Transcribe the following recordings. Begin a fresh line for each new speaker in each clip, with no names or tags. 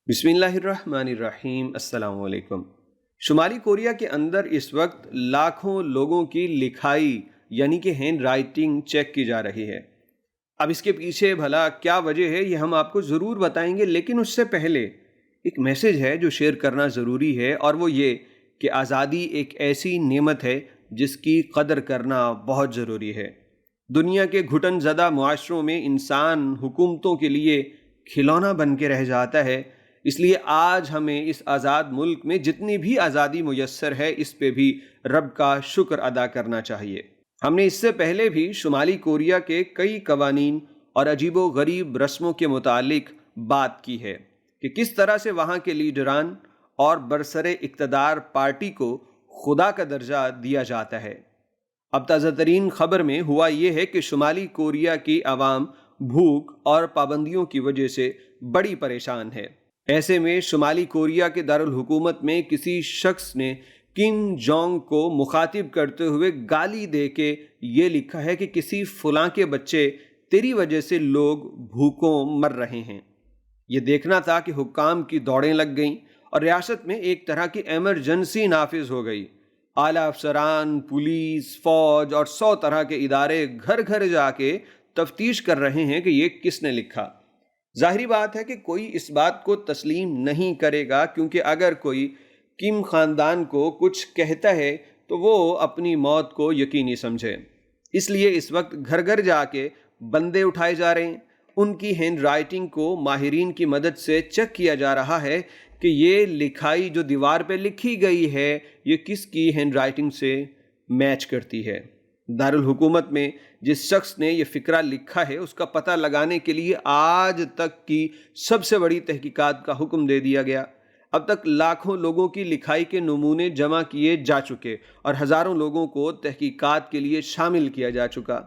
بسم اللہ الرحمن الرحیم۔ السلام علیکم۔ شمالی کوریا کے اندر اس وقت لاکھوں لوگوں کی لکھائی یعنی کہ ہینڈ رائٹنگ چیک کی جا رہی ہے۔ اب اس کے پیچھے بھلا کیا وجہ ہے یہ ہم آپ کو ضرور بتائیں گے، لیکن اس سے پہلے ایک میسج ہے جو شیئر کرنا ضروری ہے، اور وہ یہ کہ آزادی ایک ایسی نعمت ہے جس کی قدر کرنا بہت ضروری ہے۔ دنیا کے گھٹن زدہ معاشروں میں انسان حکومتوں کے لیے کھلونا بن کے رہ جاتا ہے، اس لیے آج ہمیں اس آزاد ملک میں جتنی بھی آزادی میسر ہے اس پہ بھی رب کا شکر ادا کرنا چاہیے۔ ہم نے اس سے پہلے بھی شمالی کوریا کے کئی قوانین اور عجیب و غریب رسموں کے متعلق بات کی ہے کہ کس طرح سے وہاں کے لیڈران اور برسر اقتدار پارٹی کو خدا کا درجہ دیا جاتا ہے۔ اب تازہ ترین خبر میں ہوا یہ ہے کہ شمالی کوریا کی عوام بھوک اور پابندیوں کی وجہ سے بڑی پریشان ہے۔ ایسے میں شمالی کوریا کے دارالحکومت میں کسی شخص نے کم جونگ کو مخاطب کرتے ہوئے گالی دے کے یہ لکھا ہے کہ کسی فلاں کے بچے تیری وجہ سے لوگ بھوکوں مر رہے ہیں۔ یہ دیکھنا تھا کہ حکام کی دوڑیں لگ گئیں اور ریاست میں ایک طرح کی ایمرجنسی نافذ ہو گئی۔ اعلیٰ افسران، پولیس، فوج اور 100 طرح کے ادارے گھر گھر جا کے تفتیش کر رہے ہیں کہ یہ کس نے لکھا۔ ظاہری بات ہے کہ کوئی اس بات کو تسلیم نہیں کرے گا، کیونکہ اگر کوئی کم خاندان کو کچھ کہتا ہے تو وہ اپنی موت کو یقینی سمجھے۔ اس لیے اس وقت گھر گھر جا کے بندے اٹھائے جا رہے ہیں، ان کی ہینڈ رائٹنگ کو ماہرین کی مدد سے چیک کیا جا رہا ہے کہ یہ لکھائی جو دیوار پہ لکھی گئی ہے یہ کس کی ہینڈ رائٹنگ سے میچ کرتی ہے۔ دارالحکومت میں جس شخص نے یہ فقرہ لکھا ہے اس کا پتہ لگانے کے لیے آج تک کی سب سے بڑی تحقیقات کا حکم دے دیا گیا۔ اب تک لاکھوں لوگوں کی لکھائی کے نمونے جمع کیے جا چکے اور ہزاروں لوگوں کو تحقیقات کے لیے شامل کیا جا چکا۔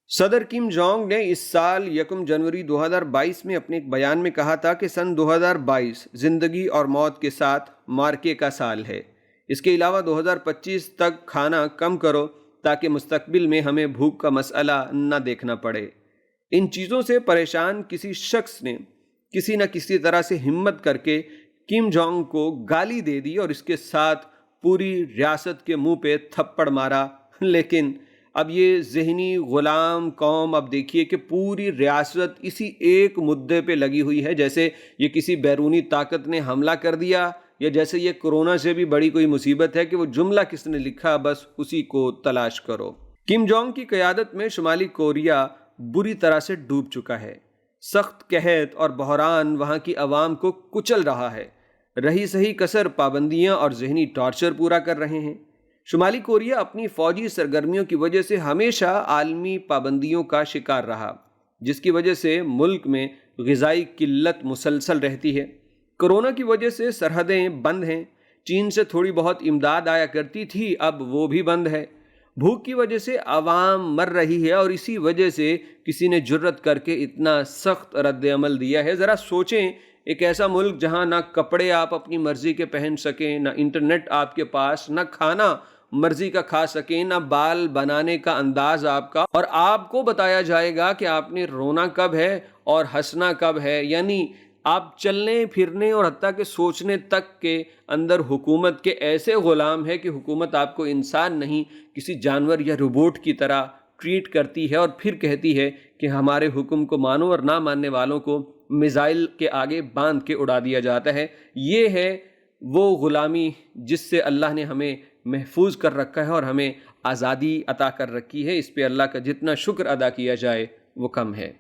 صدر کم جونگ نے اس سال 1 جنوری 2022 میں اپنے ایک بیان میں کہا تھا کہ سن 2022 زندگی اور موت کے ساتھ مارکے کا سال ہے۔ اس کے علاوہ 2025 تک کھانا کم کرو تاکہ مستقبل میں ہمیں بھوک کا مسئلہ نہ دیکھنا پڑے۔ ان چیزوں سے پریشان کسی شخص نے کسی نہ کسی طرح سے ہمت کر کے کم جونگ کو گالی دے دی اور اس کے ساتھ پوری ریاست کے منہ پہ تھپڑ مارا۔ لیکن اب یہ ذہنی غلام قوم اب دیکھیے کہ پوری ریاست اسی ایک مدعے پہ لگی ہوئی ہے، جیسے یہ کسی بیرونی طاقت نے حملہ کر دیا، یا جیسے یہ کورونا سے بھی بڑی کوئی مصیبت ہے کہ وہ جملہ کس نے لکھا بس اسی کو تلاش کرو۔ کم جونگ کی قیادت میں شمالی کوریا بری طرح سے ڈوب چکا ہے۔ سخت قحط اور بحران وہاں کی عوام کو کچل رہا ہے۔ رہی سہی کسر پابندیاں اور ذہنی ٹارچر پورا کر رہے ہیں۔ شمالی کوریا اپنی فوجی سرگرمیوں کی وجہ سے ہمیشہ عالمی پابندیوں کا شکار رہا، جس کی وجہ سے ملک میں غذائی قلت مسلسل رہتی ہے۔ کورونا کی وجہ سے سرحدیں بند ہیں، چین سے تھوڑی بہت امداد آیا کرتی تھی، اب وہ بھی بند ہے۔ بھوک کی وجہ سے عوام مر رہی ہے اور اسی وجہ سے کسی نے جرت کر کے اتنا سخت رد عمل دیا ہے۔ ذرا سوچیں، ایک ایسا ملک جہاں نہ کپڑے آپ اپنی مرضی کے پہن سکیں، نہ انٹرنیٹ آپ کے پاس، نہ کھانا مرضی کا کھا سکیں، نہ بال بنانے کا انداز آپ کا، اور آپ کو بتایا جائے گا کہ آپ نے رونا کب ہے اور ہنسنا کب ہے۔ یعنی آپ چلنے پھرنے اور حتیٰ کہ سوچنے تک کے اندر حکومت کے ایسے غلام ہے کہ حکومت آپ کو انسان نہیں کسی جانور یا روبوٹ کی طرح ٹریٹ کرتی ہے، اور پھر کہتی ہے کہ ہمارے حکم کو مانو، اور نہ ماننے والوں کو میزائل کے آگے باندھ کے اڑا دیا جاتا ہے۔ یہ ہے وہ غلامی جس سے اللہ نے ہمیں محفوظ کر رکھا ہے اور ہمیں آزادی عطا کر رکھی ہے۔ اس پہ اللہ کا جتنا شکر ادا کیا جائے وہ کم ہے۔